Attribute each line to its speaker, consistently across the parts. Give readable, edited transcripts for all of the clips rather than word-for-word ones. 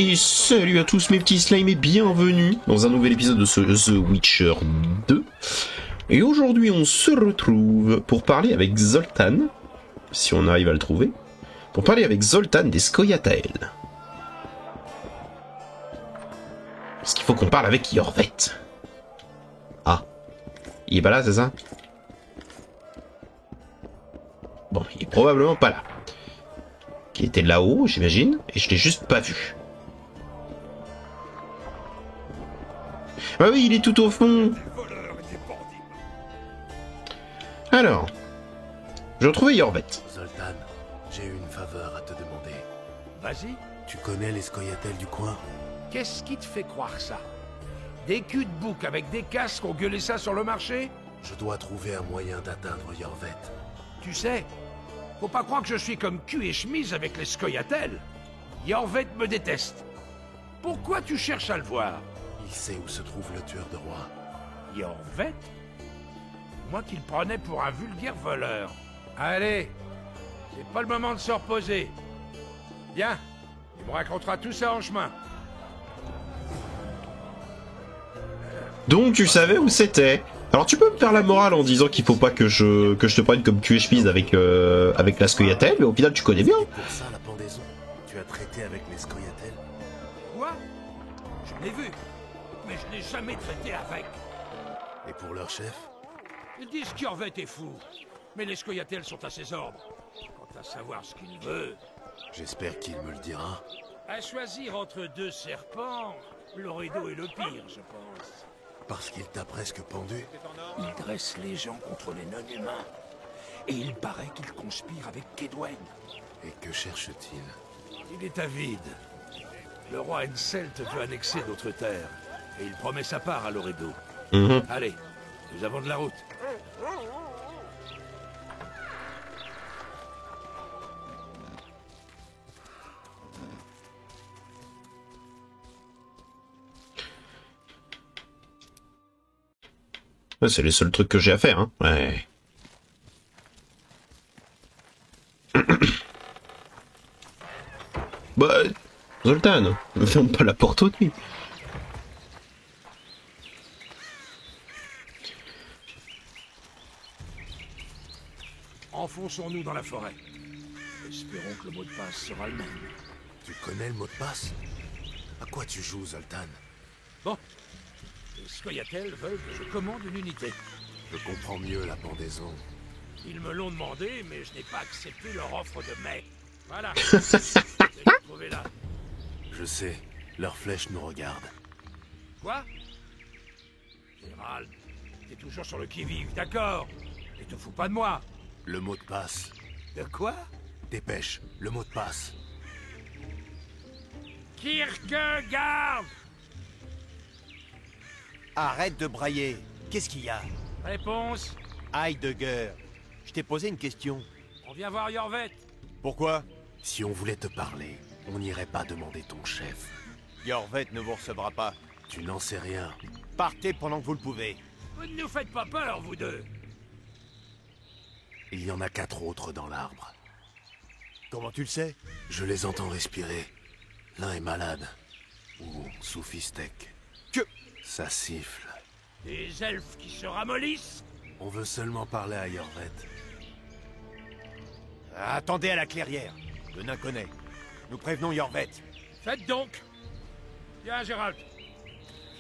Speaker 1: Et salut à tous mes petits slimes et bienvenue dans un nouvel épisode de ce The Witcher 2. Et aujourd'hui on se retrouve pour parler avec Zoltan, si on arrive à le trouver, pour parler avec Zoltan des Scoia'tael. Parce qu'il faut qu'on parle avec Iorveth. Ah, il est pas là, c'est ça? Bon, il est probablement pas là. Il était là-haut, j'imagine, et je l'ai juste pas vu. Ah oui, il est tout au fond. Alors, je retrouvais Iorveth.
Speaker 2: Zoltan, j'ai une faveur à te demander.
Speaker 3: Vas-y,
Speaker 2: Tu connais les Scoia'tael du coin?
Speaker 3: qu'est-ce qui te fait croire ça? Des culs de bouc avec des casques ont gueulé ça sur le marché?
Speaker 2: Je dois trouver un moyen d'atteindre Iorveth.
Speaker 3: Tu sais, faut pas croire que je suis comme cul et chemise avec les Scoia'tael. Iorveth me déteste. Pourquoi tu cherches à le voir?
Speaker 2: Il sait où se trouve le tueur de roi.
Speaker 3: Iorveth? Moi qui le prenais pour un vulgaire voleur. Allez, c'est pas le moment de se reposer. Viens, il me racontera tout ça en chemin.
Speaker 1: Donc tu savais où c'était. Alors tu peux me faire la morale en disant qu'il faut pas que je te prenne comme cul et chemise avec la Scoia'tael, mais au final tu connais bien.
Speaker 2: Et pour ça, la pendaison. Tu as traité avec les Scoia'tael?
Speaker 3: Quoi? J'en ai vu, mais je n'ai jamais traité avec.
Speaker 2: Et pour leur chef?
Speaker 3: Ils disent qu'Iorveth est fou, mais les Scoia'tael sont à ses ordres. Quant à savoir ce qu'il veut,
Speaker 2: J'espère qu'il me le dira.
Speaker 3: à choisir entre deux serpents, Loredo est le pire, je pense.
Speaker 2: Parce qu'il t'a presque pendu?
Speaker 3: Il dresse les gens contre les non-humains. Et il paraît qu'il conspire avec Kaedwen.
Speaker 2: Et que cherche-t-il?
Speaker 3: Il est avide. Le roi Henselt veut annexer d'autres terres. Et il promet sa part à Loredo. Allez, nous avons de la route.
Speaker 1: Ouais, c'est les seuls trucs que j'ai à faire, hein. Ouais. Bah, Zoltan, ne ferme pas la porte aux nuits.
Speaker 3: Enfonçons-nous dans la forêt. Espérons que le mot de passe sera le même.
Speaker 2: Tu connais le mot de passe? À quoi tu joues, Zoltan?
Speaker 3: Bon, les Scoia'tael veulent que je commande une unité.
Speaker 2: Je comprends mieux la pendaison.
Speaker 3: Ils me l'ont demandé, mais je n'ai pas accepté leur offre de mai. Voilà. Je l'ai trouvé là.
Speaker 2: Je sais, leurs flèches nous regardent.
Speaker 3: Quoi? Gérald, t'es toujours sur le qui-vive, d'accord? Et te fous pas de moi.
Speaker 2: Le mot de passe.
Speaker 3: De quoi?
Speaker 2: Dépêche, le mot de passe.
Speaker 3: Kierkegaard!
Speaker 4: Arrête de brailler. Qu'est-ce qu'il y a?
Speaker 3: Réponse,
Speaker 4: Heidegger. Je t'ai posé une question.
Speaker 3: on vient voir Iorveth.
Speaker 4: Pourquoi?
Speaker 2: Si on voulait te parler, on n'irait pas demander ton chef.
Speaker 4: Iorveth ne vous recevra pas.
Speaker 2: Tu n'en sais rien.
Speaker 4: Partez pendant que vous le pouvez.
Speaker 3: Vous ne nous faites pas peur, vous deux.
Speaker 2: Il y en a 4 autres dans l'arbre.
Speaker 4: Comment tu le sais?
Speaker 2: Je les entends respirer. L'un est malade. Ou sous fistec.
Speaker 4: Que...
Speaker 2: Ça siffle.
Speaker 3: Des elfes qui se ramollissent.
Speaker 2: On veut seulement parler à Iorveth.
Speaker 4: Attendez à la clairière. Le nain connaît. Nous prévenons Iorveth.
Speaker 3: Faites donc. Viens, Gérald.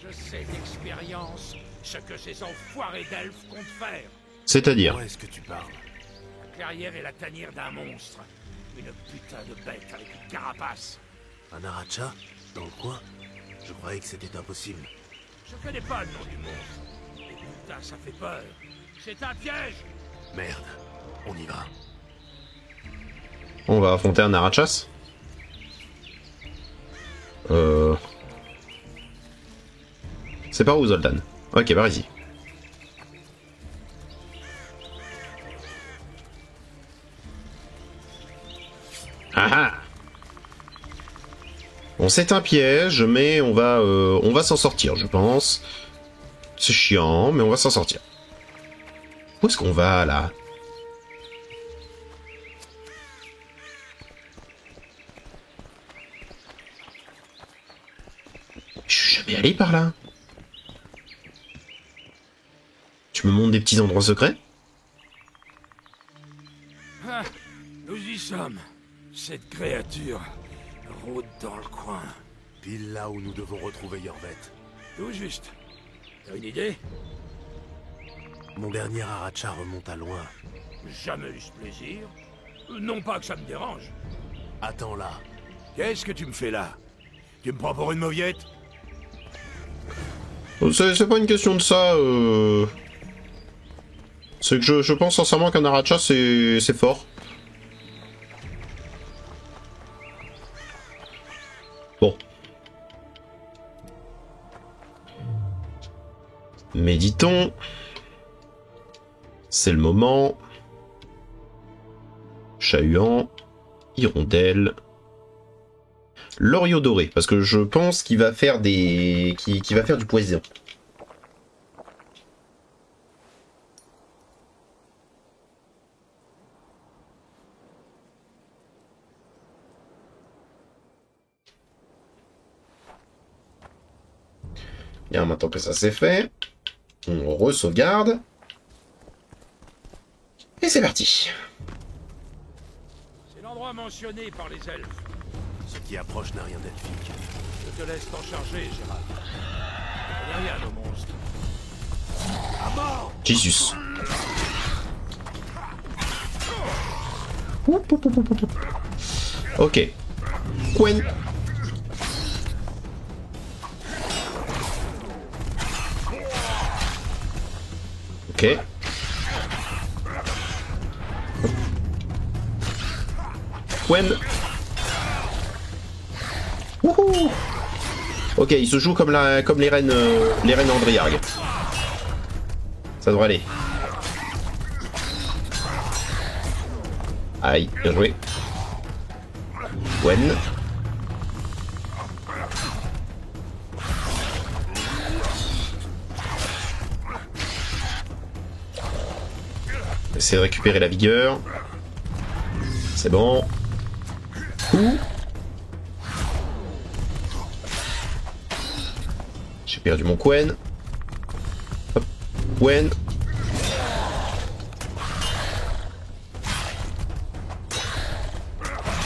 Speaker 3: Je sais d'expérience ce que ces enfoirés d'elfes comptent faire.
Speaker 1: C'est-à-dire.
Speaker 2: Où est-ce que tu parles?
Speaker 3: La clairière est la tanière d'un monstre. Une putain de bête avec une carapace.
Speaker 2: Un aracha? Dans le coin? Je croyais que c'était impossible.
Speaker 3: Je connais pas le nom du monstre. Mais putain, ça fait peur. C'est un piège.
Speaker 2: Merde, on y va.
Speaker 1: On va affronter un Arachas. C'est par où, Zoltan? Ok, bah vas-y. Ah ah. Bon, c'est un piège, mais on va s'en sortir, je pense. C'est chiant, mais on va s'en sortir. Où est-ce qu'on va, là? vais aller par là. Tu me montres des petits endroits secrets?
Speaker 3: Ah, nous y sommes. Cette créature rôde dans le coin.
Speaker 2: Pile là où nous devons retrouver Yorvet.
Speaker 3: Tout juste. T'as une idée?
Speaker 2: Mon dernier Aracha remonte à loin.
Speaker 3: Jamais eu ce plaisir. Non pas que ça me dérange.
Speaker 2: Attends là.
Speaker 3: Qu'est-ce que tu me fais là? Tu me prends pour une mauviette?
Speaker 1: C'est pas une question de ça. C'est que je pense sincèrement qu'un Aracha c'est fort. Bon. Méditons. C'est le moment. Chat-huant. Hirondelle. Loriot doré, parce que je pense qu'il va faire des... qu'il va faire du poison. Bien, maintenant que ça c'est fait, on re-sauvegarde. Et c'est parti.
Speaker 3: C'est l'endroit mentionné par les elfes.
Speaker 2: Ce qui approche n'a rien d'elfique.
Speaker 3: Je te laisse t'en charger, Gérald. Je connais rien aux monstres. À mort!
Speaker 1: Jesus. Ok. Quen. Ok. Quen. Wouhou. Ok, il se joue comme les reines Andriarg. Ça devrait aller. Aïe, bien joué. Quen. Essayer de récupérer la vigueur. C'est bon. Coup. J'ai perdu mon Quen. Hop. Quen.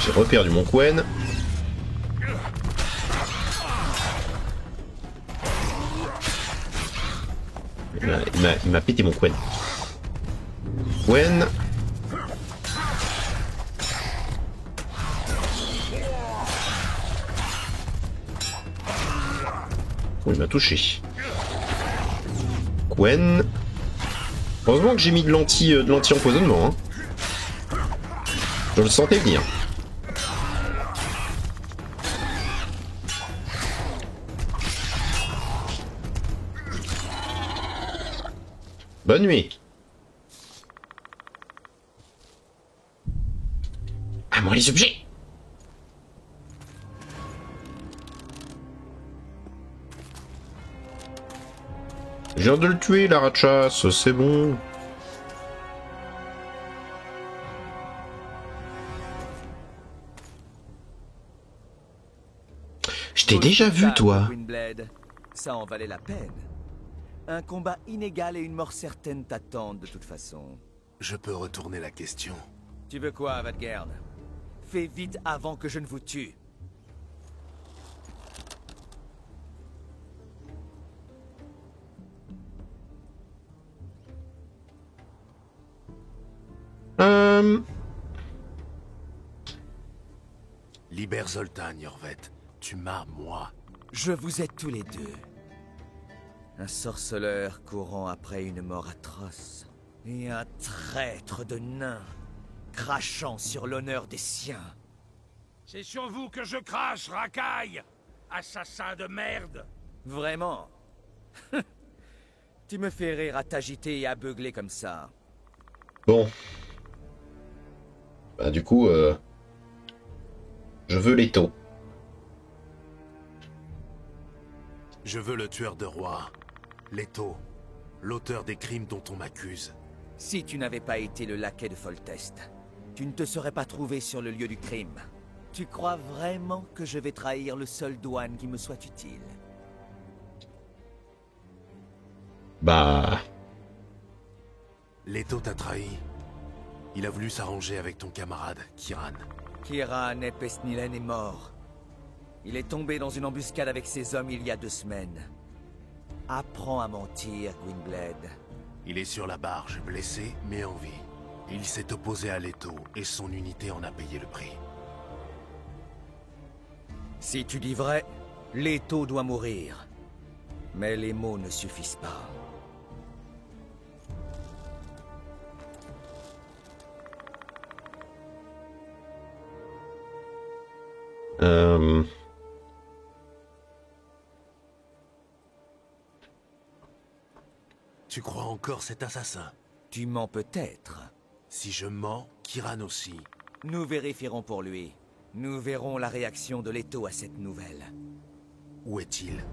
Speaker 1: J'ai reperdu mon Quen. Il m'a pété mon Quen. Quen. Oh, il m'a touché. Quen. Heureusement que j'ai mis de l'anti-empoisonnement. Hein. Je le sentais venir. Bonne nuit. À moi les objets. Je viens de le tuer, l'Aracha, c'est bon. Je t'ai déjà vu, toi.
Speaker 5: Gwynblade. Ça en valait la peine. Un combat inégal et une mort certaine t'attendent de toute façon.
Speaker 2: Je peux retourner la question.
Speaker 5: Tu veux quoi, Vadgern? Fais vite avant que je ne vous tue.
Speaker 2: Libère Zoltan, Yorvet. Tu m'as, moi.
Speaker 5: Je vous ai tous les deux. Un sorceleur courant après une mort atroce. Et un traître de nain, crachant sur l'honneur des siens.
Speaker 3: C'est sur vous que je crache, racaille! Assassin de merde!
Speaker 5: Vraiment? Tu me fais rire à t'agiter et à beugler comme ça.
Speaker 1: Bon. Bah du coup, je veux l'étau.
Speaker 2: Je veux le tueur de roi. Leto. L'auteur des crimes dont on m'accuse.
Speaker 5: Si tu n'avais pas été le laquais de Foltest, tu ne te serais pas trouvé sur le lieu du crime. Tu crois vraiment que je vais trahir le seul douane qui me soit utile?
Speaker 1: Bah...
Speaker 2: Leto t'a trahi. Il a voulu s'arranger avec ton camarade, Kiran.
Speaker 5: Kiran Epesnilen est mort. Il est tombé dans une embuscade avec ses hommes il y a 2 semaines. Apprends à mentir, Gwynblade.
Speaker 2: Il est sur la barge, blessé, mais en vie. Il s'est opposé à Leto, et son unité en a payé le prix.
Speaker 5: Si tu dis vrai, Leto doit mourir. Mais les mots ne suffisent pas.
Speaker 2: Tu crois encore cet assassin?
Speaker 5: Tu mens peut-être.
Speaker 2: Si je mens, Kiran aussi.
Speaker 5: Nous vérifierons pour lui. Nous verrons la réaction de Leto à cette nouvelle.
Speaker 2: Où est-il?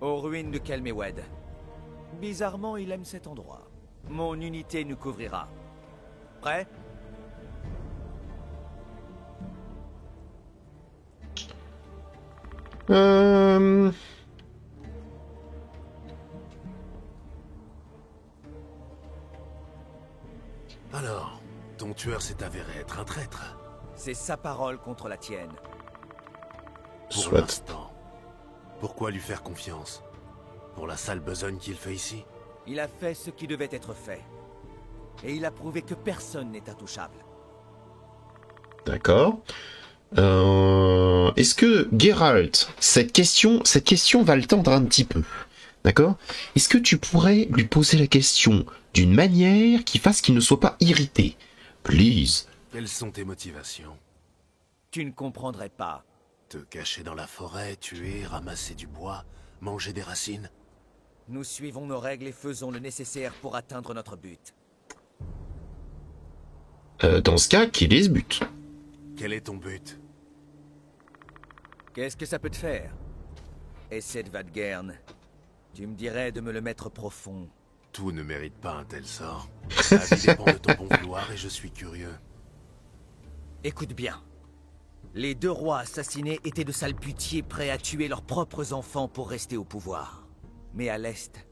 Speaker 5: Aux ruines de Kelmewed. Bizarrement, il aime cet endroit. Mon unité nous couvrira. Prêt?
Speaker 2: Alors, ton tueur s'est avéré être un traître.
Speaker 5: C'est sa parole contre la tienne.
Speaker 2: Pour
Speaker 1: Soit.
Speaker 2: l'instant. Pourquoi lui faire confiance? Pour la sale besogne qu'il fait ici?
Speaker 5: Il a fait ce qui devait être fait. Et il a prouvé que personne n'est intouchable.
Speaker 1: D'accord. Est-ce que, Geralt, cette question va le tendre un petit peu. D'accord? Est-ce que tu pourrais lui poser la question d'une manière qui fasse qu'il ne soit pas irrité? Please.
Speaker 2: Quelles sont tes motivations?
Speaker 5: Tu ne comprendrais pas.
Speaker 2: Te cacher dans la forêt, tuer, ramasser du bois, manger des racines?
Speaker 5: Nous suivons nos règles et faisons le nécessaire pour atteindre notre but.
Speaker 1: Dans ce cas, quel est ce but?
Speaker 2: Quel est ton but?
Speaker 5: Qu'est-ce que ça peut te faire? Essaie de Vadgern. Tu me dirais de me le mettre profond.
Speaker 2: Tout ne mérite pas un tel sort. La vie dépend de ton bon vouloir et je suis curieux.
Speaker 5: Écoute bien. Les 2 rois assassinés étaient de sales putiers prêts à tuer leurs propres enfants pour rester au pouvoir. Mais à l'Est,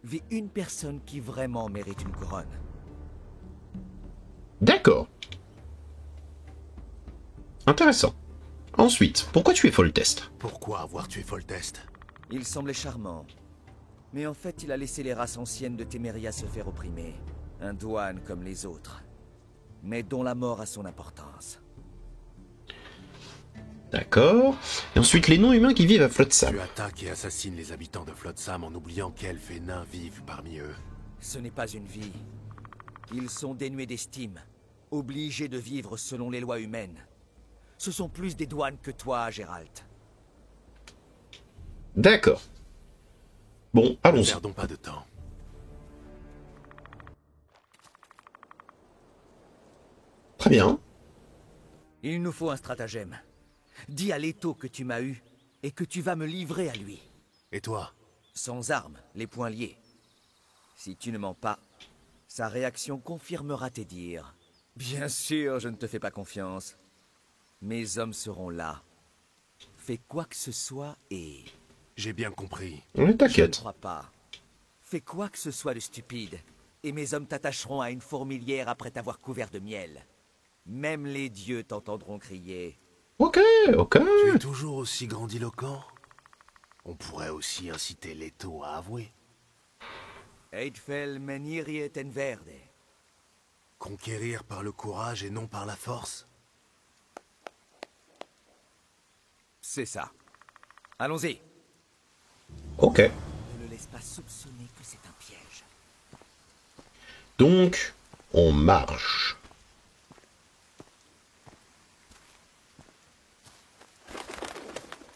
Speaker 5: vit une personne qui vraiment mérite une couronne.
Speaker 1: D'accord. Intéressant. Ensuite, pourquoi tu es Foltest?
Speaker 2: Pourquoi avoir tué Foltest?
Speaker 5: Il semblait charmant. Mais en fait, il a laissé les races anciennes de Téméria se faire opprimer. Un douane comme les autres. Mais dont la mort a son importance.
Speaker 1: D'accord. Et ensuite, les non-humains qui vivent à Flotsam.
Speaker 2: Tu attaques et assassines les habitants de Flotsam en oubliant qu'elfes et nains vivent parmi eux.
Speaker 5: Ce n'est pas une vie. Ils sont dénués d'estime. Obligés de vivre selon les lois humaines. Ce sont plus des douanes que toi, Geralt.
Speaker 1: D'accord. Bon,
Speaker 2: Ne
Speaker 1: allons-y.
Speaker 2: perdons pas de temps.
Speaker 1: Très bien.
Speaker 5: Il nous faut un stratagème. Dis à Leto que tu m'as eu et que tu vas me livrer à lui.
Speaker 2: Et toi?
Speaker 5: Sans armes, les poings liés. Si tu ne mens pas, sa réaction confirmera tes dires. Bien sûr, je ne te fais pas confiance. Mes hommes seront là. Fais quoi que ce soit et...
Speaker 2: J'ai bien compris.
Speaker 1: On est
Speaker 5: Je ne
Speaker 1: t'inquiète.
Speaker 5: crois pas. Fais quoi que ce soit de stupide, et mes hommes t'attacheront à une fourmilière après t'avoir couvert de miel. Même les dieux t'entendront crier.
Speaker 1: Ok, ok.
Speaker 2: Tu es toujours aussi grandiloquent? On pourrait aussi inciter Leto à avouer.
Speaker 5: Eidfell meniriet en verde.
Speaker 2: Conquérir par le courage et non par la force?
Speaker 5: C'est ça. Allons-y.
Speaker 1: Ok.
Speaker 5: Ne le laisse pas soupçonner que c'est un piège.
Speaker 1: Donc, on marche.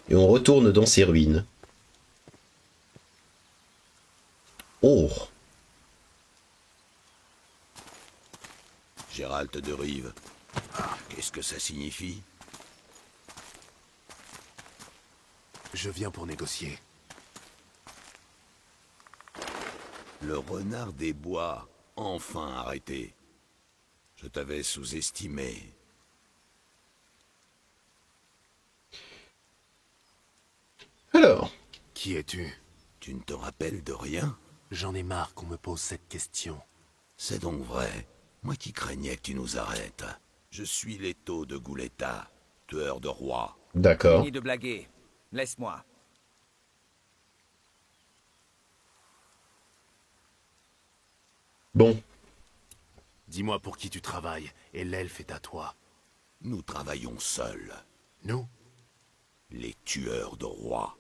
Speaker 1: Et on retourne dans ces ruines. Oh.
Speaker 6: Gérald de Rive. Ah, qu'est-ce que ça signifie?
Speaker 2: Je viens pour négocier.
Speaker 6: Le renard des bois, enfin arrêté. Je t'avais sous-estimé.
Speaker 2: Qui es-tu?
Speaker 6: Tu ne te rappelles de rien?
Speaker 2: J'en ai marre qu'on me pose cette question.
Speaker 6: C'est donc vrai. Moi qui craignais que tu nous arrêtes. Je suis Leto de Gouleta, tueur de rois.
Speaker 1: D'accord.
Speaker 5: Fini de blaguer. Laisse-moi.
Speaker 1: Bon.
Speaker 2: Dis-moi pour qui tu travailles, et l'elfe est à toi.
Speaker 6: Nous travaillons seuls.
Speaker 2: Nous?
Speaker 6: Les tueurs de rois.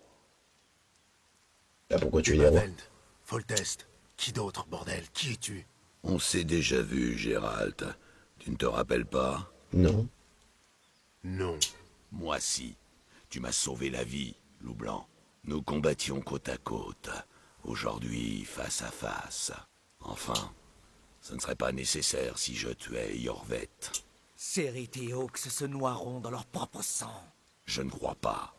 Speaker 1: Là, pourquoi tu es des rois?
Speaker 2: Maveld, Foltest, qui d'autre, bordel? Qui es-tu?
Speaker 6: On s'est déjà vu, Gérald. Tu ne te rappelles pas?
Speaker 1: Non.
Speaker 2: Non.
Speaker 6: Moi si. Tu m'as sauvé la vie, Loup Blanc. Nous combattions côte à côte. Aujourd'hui, face à face. Enfin, ce ne serait pas nécessaire si je tuais Yorvet.
Speaker 5: Cérit et Hawks se noieront dans leur propre sang.
Speaker 6: Je ne crois pas.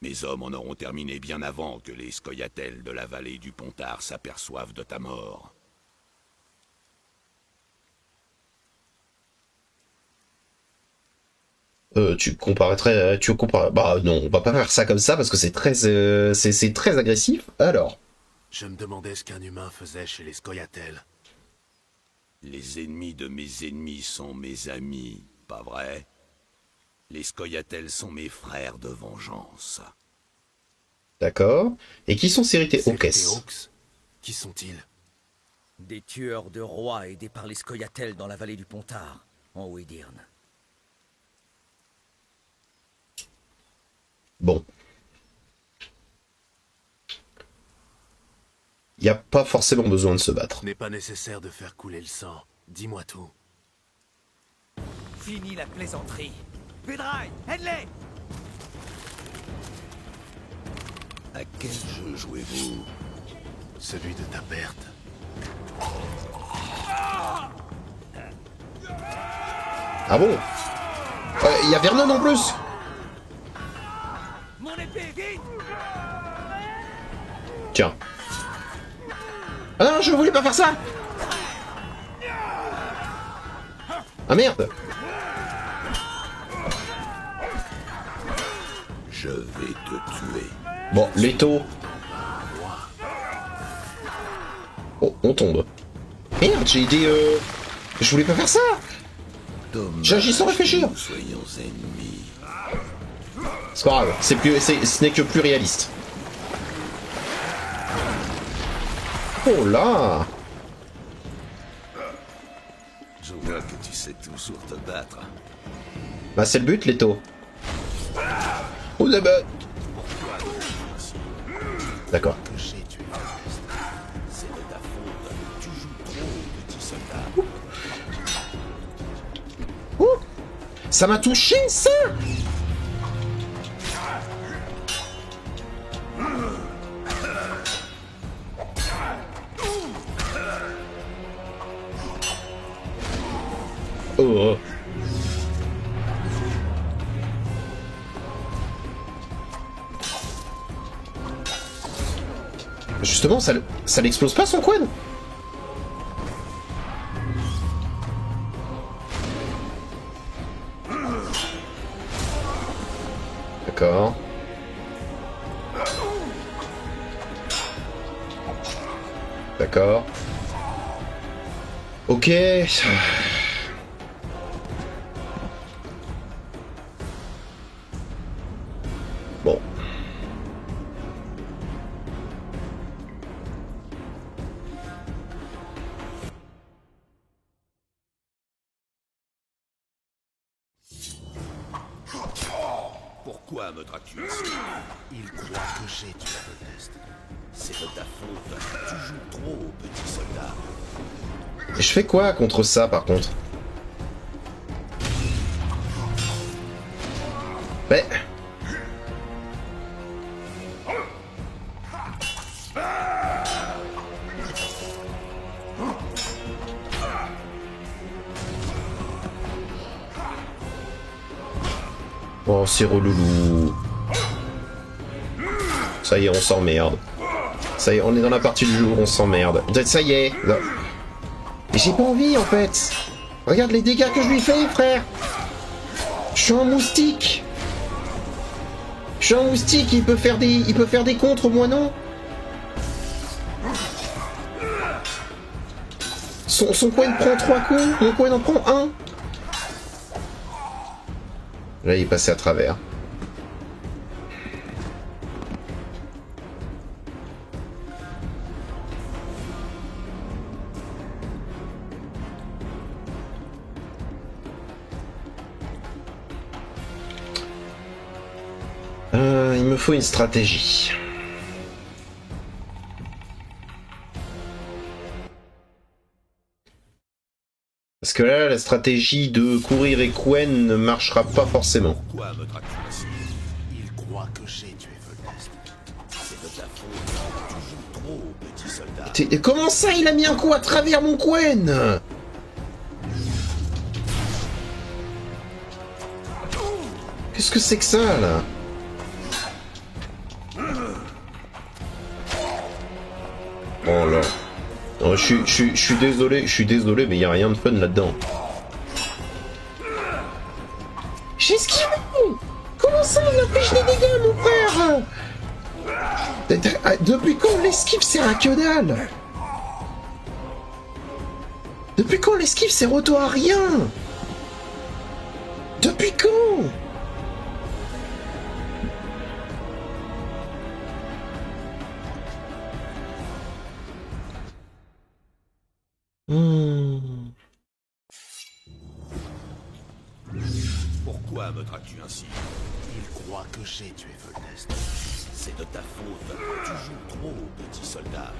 Speaker 6: Mes hommes en auront terminé bien avant que les scoia'tael de la vallée du Pontard s'aperçoivent de ta mort.
Speaker 1: Tu comparerais... Bah non, on va pas faire ça comme ça parce que c'est très... c'est très agressif. Alors.
Speaker 2: Je me demandais ce qu'un humain faisait chez les scoia'tael.
Speaker 6: Les ennemis de mes ennemis sont mes amis, pas vrai? Les scoia'tael sont mes frères de vengeance.
Speaker 1: D'accord. Et qui sont Cérit et
Speaker 2: Cérit et
Speaker 1: Hawks?
Speaker 2: Hawks? Qui sont-ils?
Speaker 5: Des tueurs de rois aidés par les scoia'tael dans la vallée du Pontard, en Wyrdirn.
Speaker 1: Bon. Il n'y a pas forcément besoin de se battre.
Speaker 2: Ce n'est pas nécessaire de faire couler le sang. Dis-moi tout.
Speaker 5: Fini la plaisanterie. Pedrai, aide-les!
Speaker 6: À quel jeu jouez-vous?
Speaker 2: Celui de ta perte.
Speaker 1: Ah bon? Il y a Vernon en plus!
Speaker 5: Mon épée, vite!
Speaker 1: Tiens. Ah non, je voulais pas faire ça! Ah merde!
Speaker 6: Je vais te tuer.
Speaker 1: Bon, Leto. Oh, on tombe. Merde, j'ai été... Je voulais pas faire ça!
Speaker 6: Dommage
Speaker 1: J'agis sans réfléchir.
Speaker 6: que nous soyons ennemis.
Speaker 1: C'est pas grave, ce n'est que plus réaliste. Oh là!
Speaker 6: Je vois que tu sais toujours te battre.
Speaker 1: Bah c'est le but, Leto. Oh d'abord. D'accord.
Speaker 6: Que j'ai tué Foltest. C'est de ta faute. Tu joues trop, petit soldat.
Speaker 1: Oh, ça m'a touché, ça! Oh. Justement, ça l'explose pas son quad? D'accord. D'accord. Ok. Bon.
Speaker 6: Pourquoi me traques-tu ainsi?
Speaker 2: Il croit que j'ai tué Foltest.
Speaker 6: C'est de ta faute. Tu joues trop, petit soldat.
Speaker 1: Et je fais quoi contre ça, par contre? Mais... Oh, c'est reloulou. Ça y est, on s'emmerde. Ça y est, on est dans la partie du jour, on s'emmerde. Ça y est. Là. Mais j'ai pas envie, en fait. Regarde les dégâts que je lui fais, frère. Je suis un moustique. Je suis un moustique, il peut faire des contres, moi non. Son coin prend 3 coups, mon coin en prend 1. Là, il est passé à travers. Il me faut une stratégie. Parce que là, la stratégie de courir et Quen ne marchera pas forcément.
Speaker 6: Pourquoi me traques-tu ainsi?
Speaker 2: Il croit que j'ai tué Volnest.
Speaker 6: C'est de ta faute. Tu joues trop, petit soldat.
Speaker 1: Comment ça, il a mis un coup à travers mon Quen? Qu'est-ce que c'est que ça, là? Oh là. Non, je suis désolé, mais il n'y a rien de fun là-dedans. J'ai esquivé! Comment ça, il empêche des dégâts, mon frère? Depuis quand l'esquive sert à que dalle? Depuis quand l'esquive sert auto à rien? Depuis quand?
Speaker 6: Pourquoi me traques-tu ainsi?
Speaker 2: Il croit que j'ai tué Volnest.
Speaker 6: C'est de ta faute. Tu joues trop, petit soldat.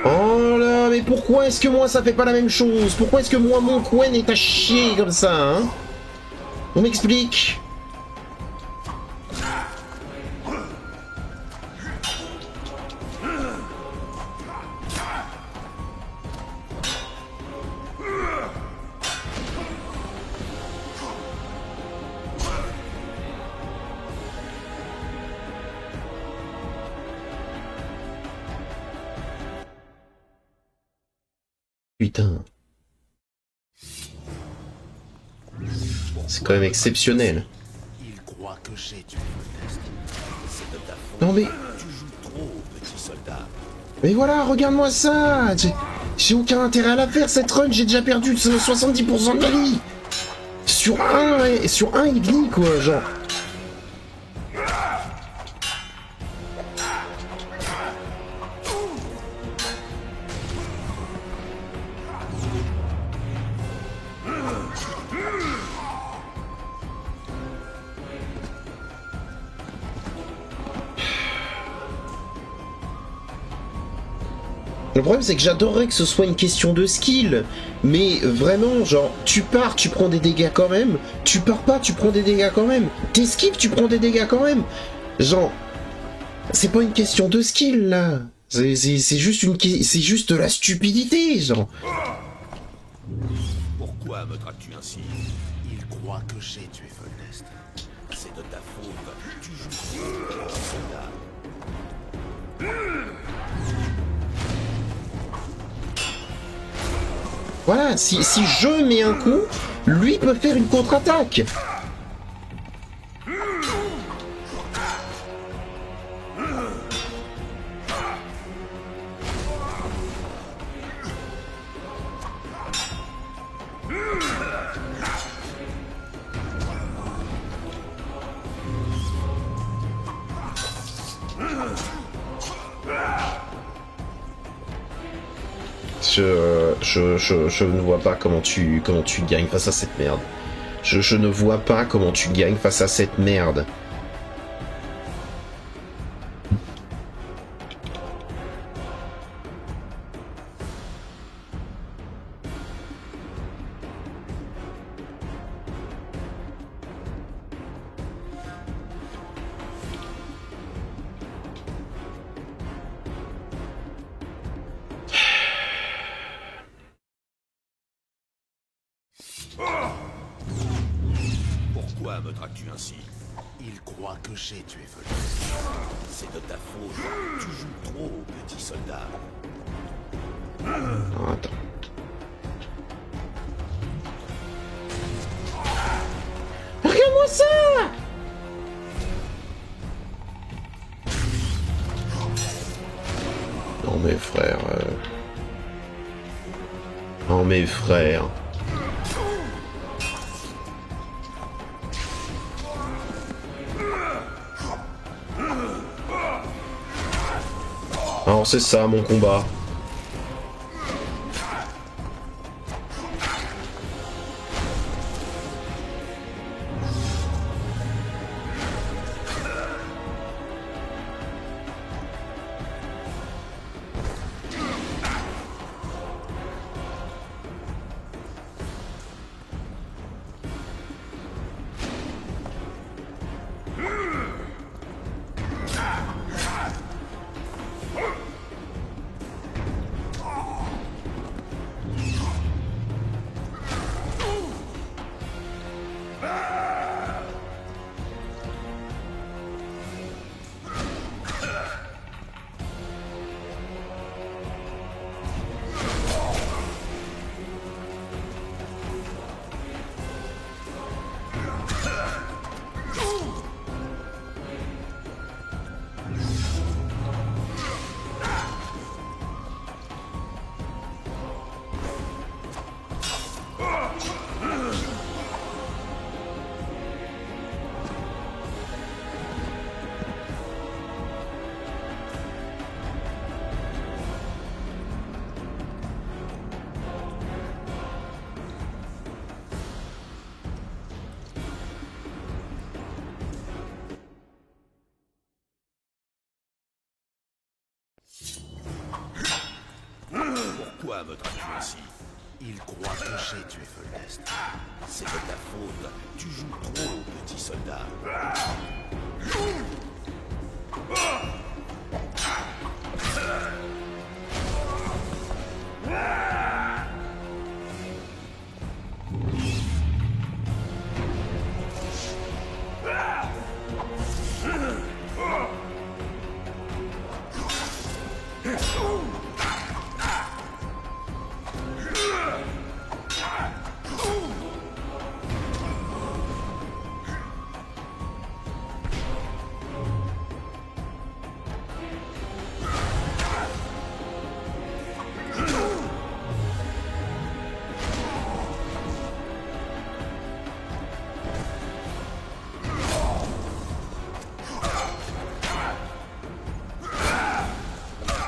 Speaker 1: Oh là, mais pourquoi est-ce que moi ça fait pas la même chose? Pourquoi est-ce que moi mon Quen est à chier comme ça, hein? On m'explique? Putain. C'est quand même exceptionnel.
Speaker 2: Il croit que j'ai tué Volnest.
Speaker 6: C'est de ta faute.
Speaker 1: Non mais...
Speaker 6: Tu joues trop, petit soldat.
Speaker 1: Mais voilà, regarde-moi ça! J'ai aucun intérêt à la faire cette run, j'ai déjà perdu 70% de ma vie! Sur un Igni quoi, genre. Le problème c'est que j'adorerais que ce soit une question de skill, mais vraiment genre tu pars, tu prends des dégâts quand même, tu pars pas, tu prends des dégâts quand même, t'esquives, tu prends des dégâts quand même. Genre, c'est pas une question de skill là, c'est juste de la stupidité genre.
Speaker 6: Pourquoi me traques-tu ainsi?
Speaker 2: Il croit que j'ai tué Volnest.
Speaker 6: C'est de ta faute. Tu joues trop, petit soldat.
Speaker 1: Voilà, si je mets un coup, lui peut faire une contre-attaque. Je ne vois pas comment tu gagnes face à cette merde. Je ne vois pas comment tu gagnes face à cette merde.
Speaker 6: Pourquoi me traques-tu ainsi?
Speaker 2: Il croit que j'ai tué Volestre.
Speaker 6: C'est de ta faute. Tu joues trop, petit soldat.
Speaker 1: Ah, attends. Regarde-moi ça! Non mais frère... Non mais frère... Alors c'est ça mon combat.
Speaker 6: Pourquoi me traques-tu ainsi?
Speaker 2: Il croit que j'ai tué Volestre.
Speaker 6: C'est de ta faute. Tu joues trop, petit soldat.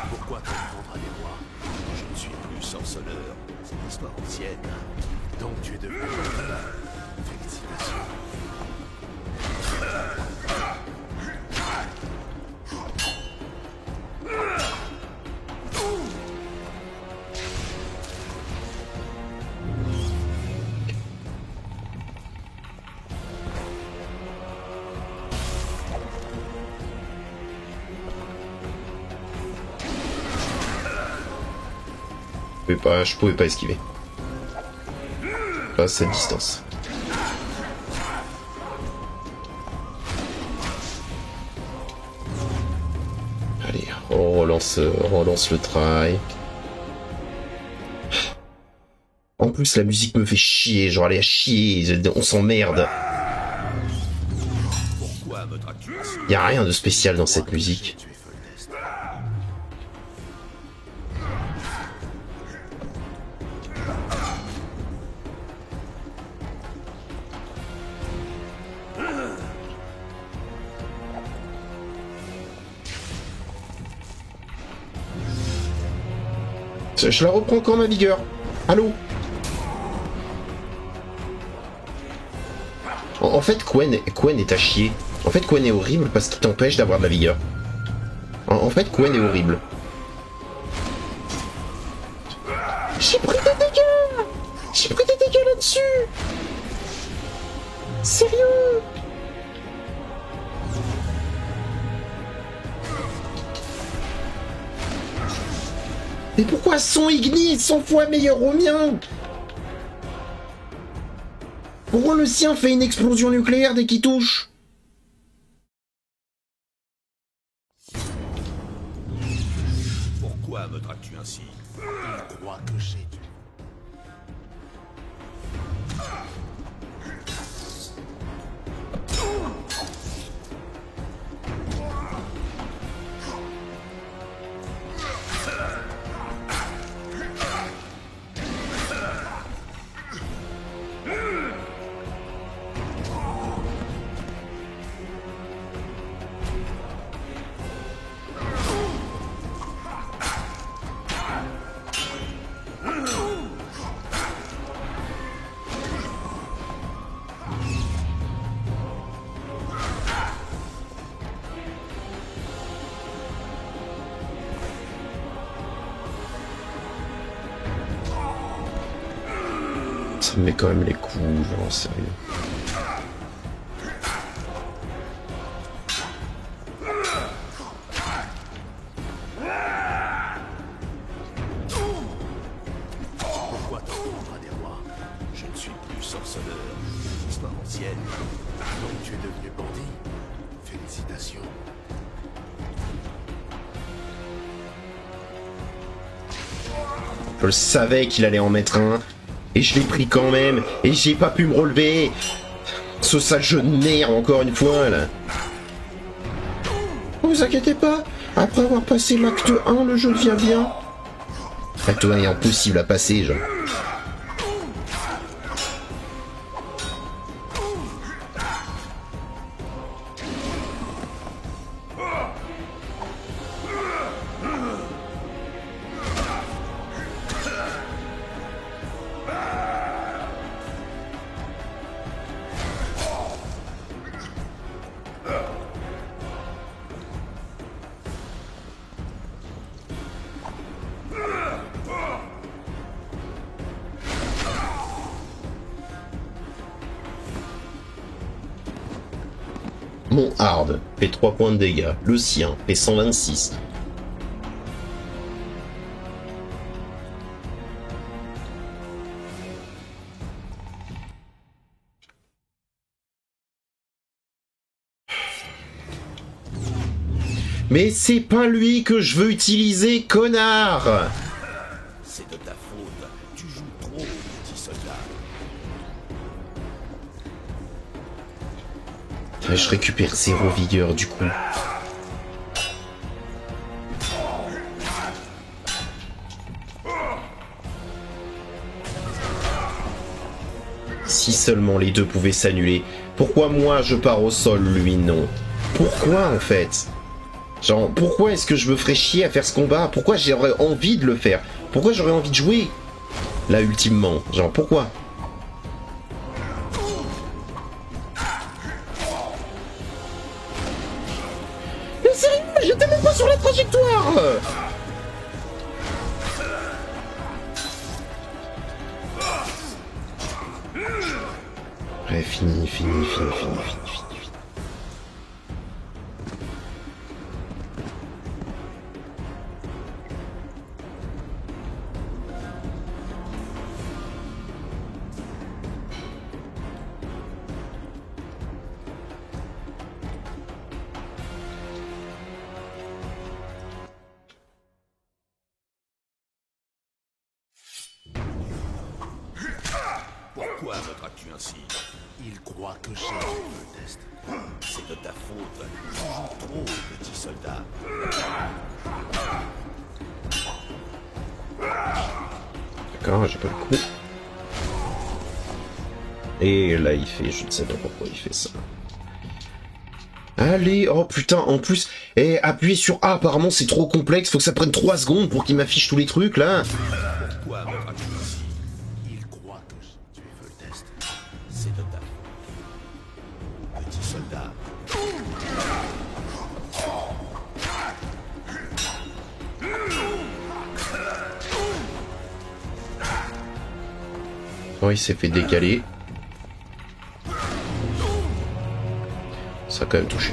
Speaker 2: Pourquoi t'en prendre à des rois?
Speaker 6: Je ne suis plus sorceleur. C'est une histoire ancienne.
Speaker 2: Donc tu es devenu voleur. Félicitations.
Speaker 1: Je pouvais pas esquiver. Pas à cette distance. Allez, on relance le trail. En plus, la musique me fait chier, genre elle est à chier, on s'emmerde.
Speaker 6: Pourquoi me traques-tu ainsi?
Speaker 1: Y a rien de spécial dans cette musique.
Speaker 2: J'ai tué Volestre.
Speaker 1: Je la reprends quand ma vigueur. Allô? En fait, Quen est à chier. En fait, Quen est horrible parce qu'il t'empêche d'avoir de la vigueur. En fait, Quen est horrible. J'ai pris des dégâts! J'ai pris des dégâts là-dessus! Sérieux? Mais pourquoi son Igni est 100 fois meilleur au mien? Pourquoi le sien fait une explosion nucléaire dès qu'il touche?
Speaker 6: me traques-tu ainsi?
Speaker 2: Il croit que j'ai tué.
Speaker 1: Ça me met quand même les coups, genre, sérieux.
Speaker 6: Pourquoi t'en prendras des rois? Je ne suis plus sorceleur. Histoire ancienne.
Speaker 2: Donc tu es devenu bandit? Félicitations.
Speaker 1: Je le savais qu'il allait en mettre un. Et je l'ai pris quand même. Et j'ai pas pu me relever. Ce sale jeu de merde, encore une fois, là. Ne vous inquiétez pas. Après avoir passé l'acte 1, le jeu devient bien. L'acte 1 est impossible à passer, genre. Mon hard fait 3 points de dégâts. Le sien fait 126. Mais c'est pas lui que je veux utiliser, connard!
Speaker 6: C'est de ta faute. Tu joues trop, petit soldat.
Speaker 1: Je récupère 0 vigueur du coup. Si seulement les deux pouvaient s'annuler. Pourquoi moi je pars au sol, lui non? Pourquoi en fait? Genre, pourquoi est-ce que je me ferais chier à faire ce combat? Pourquoi j'aurais envie de le faire? Pourquoi j'aurais envie de jouer? Là, ultimement. Genre, pourquoi? Mais sérieux, j'étais même pas sur la trajectoire! Ouais, fini.
Speaker 6: Pourquoi me traques-tu ainsi?
Speaker 2: Il croit que j'ai tué le test.
Speaker 6: C'est de ta faute. Tu joues trop, petit soldat.
Speaker 1: D'accord, j'ai pas le coup. Et là, il fait... Je ne sais pas pourquoi il fait ça. Allez, oh putain, en plus... appuyer sur A, apparemment, c'est trop complexe. Faut que ça prenne 3 secondes pour qu'il m'affiche tous les trucs, là.
Speaker 6: Pourquoi me traques-tu ainsi?
Speaker 2: Il croit que j'ai tué le test.
Speaker 6: C'est de ta faute. Petit soldat.
Speaker 1: Oh, il s'est fait décaler. Ça a quand même touché.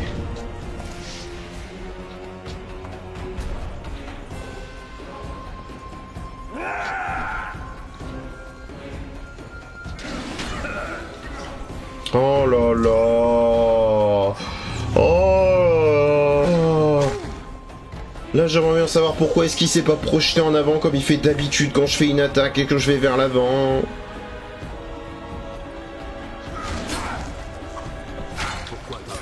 Speaker 1: Oh là là. Oh. Là, Là, j'aimerais bien savoir pourquoi est-ce qu'il s'est pas projeté en avant comme il fait d'habitude quand je fais une attaque et que je vais vers l'avant.
Speaker 2: Pourquoi pas?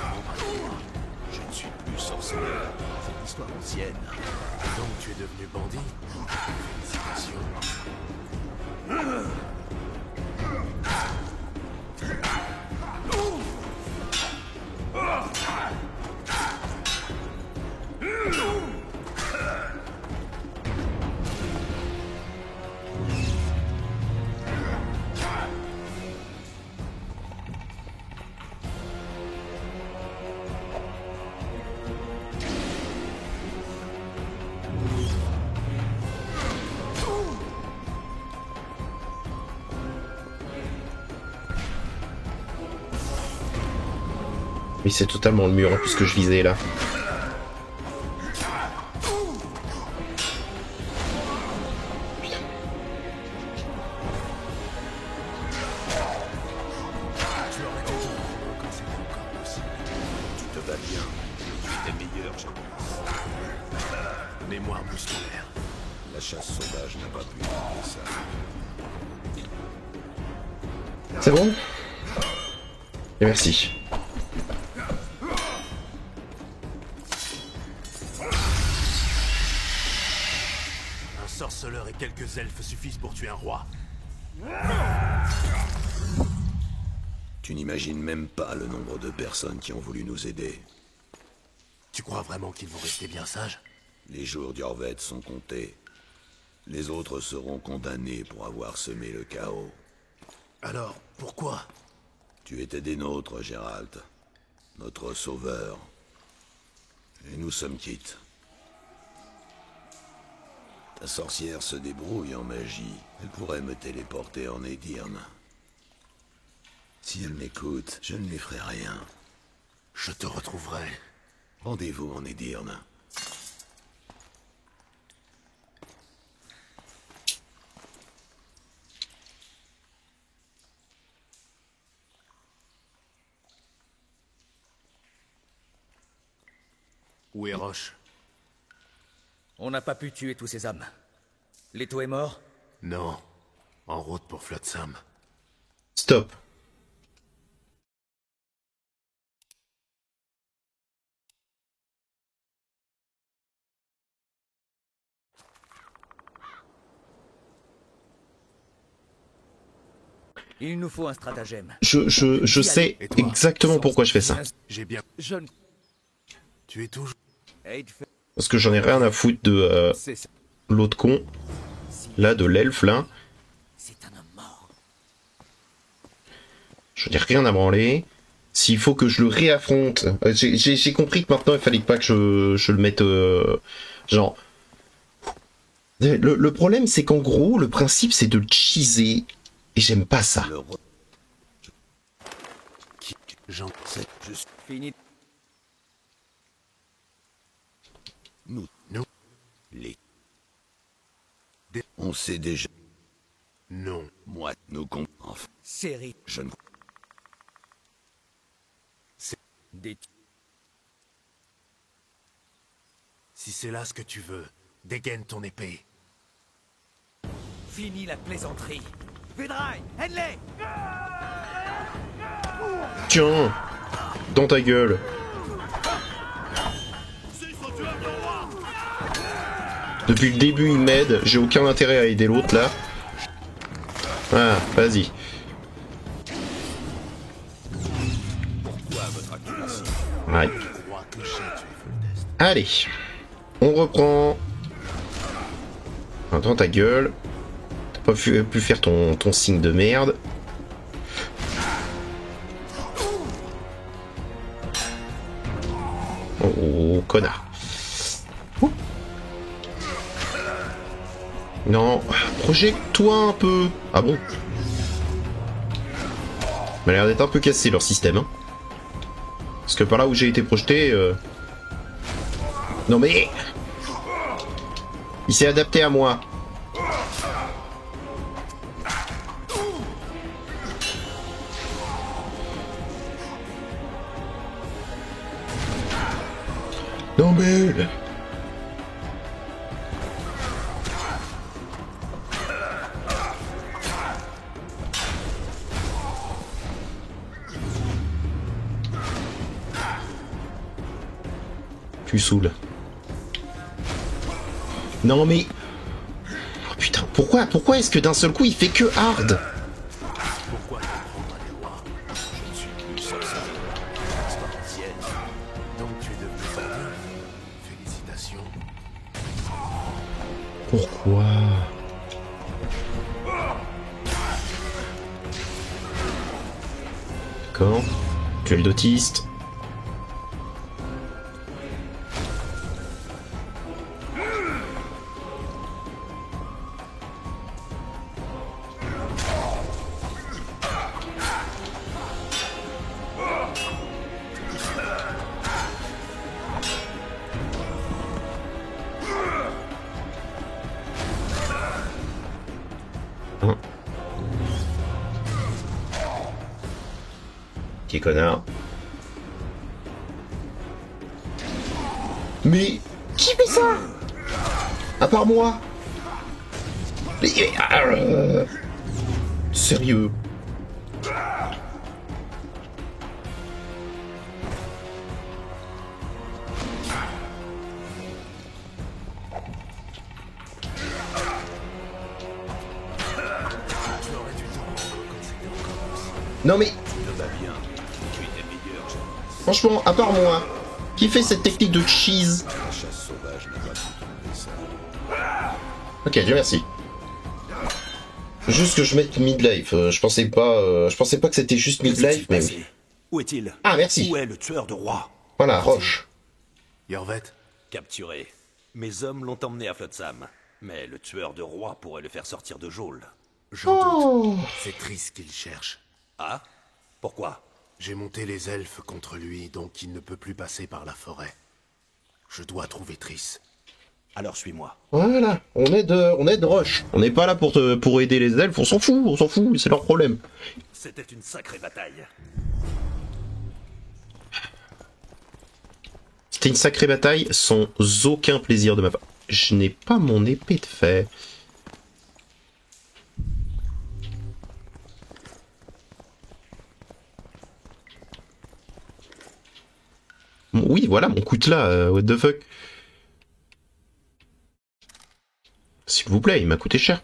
Speaker 6: Je ne suis plus sorcier. C'est une histoire ancienne.
Speaker 2: Donc tu es devenu bandit? Félicitations.
Speaker 1: Mais c'est totalement le mur en plus que je visais là.
Speaker 2: Tu aurais dû dire quand c'était encore possible.
Speaker 6: Tu te bats bien. Tu es meilleur, je pense.
Speaker 2: Mémoire musculaire.
Speaker 6: La chasse sauvage n'a pas pu éviter ça.
Speaker 1: C'est bon? Et merci.
Speaker 2: Un sorceleur et quelques elfes suffisent pour tuer un roi.
Speaker 6: Tu n'imagines même pas le nombre de personnes qui ont voulu nous aider.
Speaker 2: Tu crois vraiment qu'ils vont rester bien sages?
Speaker 6: Les jours d'Yorveth sont comptés. Les autres seront condamnés pour avoir semé le chaos.
Speaker 2: Alors, pourquoi?
Speaker 6: Tu étais des nôtres, Gérald. Notre sauveur. Et nous sommes quittes. Ta sorcière se débrouille en magie. Elle pourrait me téléporter en Edirne. Si elle m'écoute, je ne lui ferai rien.
Speaker 2: Je te retrouverai.
Speaker 6: Rendez-vous en Edirne.
Speaker 2: Où est Roche?
Speaker 5: On n'a pas pu tuer tous ces hommes. Leto est mort?
Speaker 2: Non. En route pour Flotsam.
Speaker 1: Stop.
Speaker 5: Il nous faut un stratagème.
Speaker 1: Je sais
Speaker 2: Et toi?
Speaker 1: exactement pourquoi je fais ça.
Speaker 2: J'ai bien...
Speaker 5: Je ne...
Speaker 2: Tu es toujours...
Speaker 5: Aide fait...
Speaker 1: Parce que j'en ai rien à foutre de
Speaker 5: C'est ça.
Speaker 1: l'autre con. Là, de l'elfe, là.
Speaker 5: C'est un homme mort.
Speaker 1: Je n'ai rien à branler. S'il faut que je le réaffronte... J'ai compris que maintenant, il fallait pas que je le mette... genre... Le problème, c'est qu'en gros, le principe, c'est de cheeser. Et j'aime pas ça.
Speaker 6: Le re-
Speaker 2: J'en sais...
Speaker 6: Je suis...
Speaker 5: Fini.
Speaker 6: Nous.
Speaker 2: Nous.
Speaker 6: Les... On sait déjà...
Speaker 2: Non.
Speaker 6: Moi, nous compte... Enfin,
Speaker 5: Série.
Speaker 6: je ne...
Speaker 5: Des...
Speaker 2: Si c'est là ce que tu veux, dégaine ton épée.
Speaker 5: Fini la plaisanterie. Vedrai, Henley.
Speaker 1: Tiens, dans ta gueule. Depuis le début, il m'aide. J'ai aucun intérêt à aider l'autre, là. Ah, vas-y. Ouais.
Speaker 2: Crois que j'ai tué Foltest.
Speaker 1: Allez. On reprend. Attends, ta gueule. T'as pas pu faire ton signe de merde. Oh, connard. Ouh. Non, projette-toi un peu. Ah bon? Ça a l'air d'être un peu cassé leur système, hein. Parce que par là où j'ai été projeté... Non mais... Il s'est adapté à moi. Non mais... lui saoule. Non mais... Oh putain, pourquoi est-ce que d'un seul coup il fait que hard?
Speaker 2: Pourquoi comprendre les rois? Je ne suis plus sorcier. L'histoire ancienne. Donc tu es devenu bandit? Félicitations.
Speaker 1: Pourquoi? D'accord. Duel d'autiste. Petit connard. Mais qui fait ça? À part moi? Mais, sérieux? Non mais... Franchement, à part moi, qui fait cette technique de cheese? Ok, Dieu merci. Juste que je mette midlife. Je pensais pas que c'était juste midlife, mais oui.
Speaker 4: Où est-il?
Speaker 1: Ah, merci.
Speaker 4: Où est le tueur de roi?
Speaker 1: Voilà, Roche.
Speaker 2: Yorvet,
Speaker 4: Capturé. Mes hommes l'ont emmené à Flotsam. Mais le tueur de roi pourrait le faire sortir de geôle.
Speaker 2: j'en doute. C'est Triss qu'il cherche.
Speaker 4: Ah? Pourquoi?
Speaker 2: J'ai monté les elfes contre lui, donc il ne peut plus passer par la forêt. Je dois trouver Triss.
Speaker 4: Alors suis-moi.
Speaker 1: Voilà, on aide Roche. On n'est pas là pour aider les elfes, on s'en fout, c'est leur problème.
Speaker 4: C'était une sacrée bataille.
Speaker 1: C'était une sacrée bataille sans aucun plaisir de ma part. Je n'ai pas mon épée de fer. Oui, voilà, mon coutelas, what the fuck. S'il vous plaît, il m'a coûté cher.